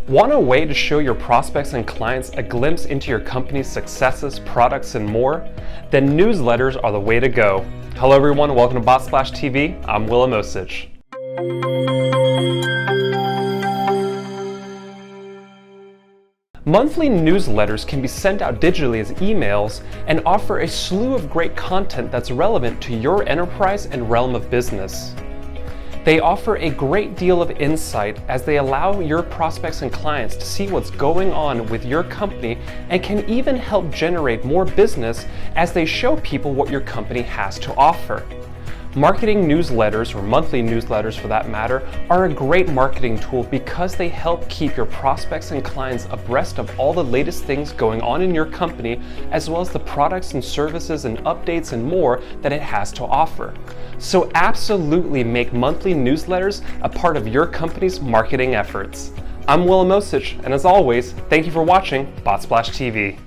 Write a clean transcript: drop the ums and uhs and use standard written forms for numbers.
Want a way to show your prospects and clients a glimpse into your company's successes, products, and more? Then newsletters are the way to go. Hello everyone, welcome to BotSplash TV. I'm Willem Osich. Monthly newsletters can be sent out digitally as emails and offer a slew of great content that's relevant to your enterprise and realm of business. They offer a great deal of insight as they allow your prospects and clients to see what's going on with your company and can even help generate more business as they show people what your company has to offer. Marketing newsletters, or monthly newsletters for that matter, are a great marketing tool because they help keep your prospects and clients abreast of all the latest things going on in your company, as well as the products and services and updates and more that it has to offer. So absolutely make monthly newsletters a part of your company's marketing efforts. I'm Willem Osich, and as always, thank you for watching BotSplash TV.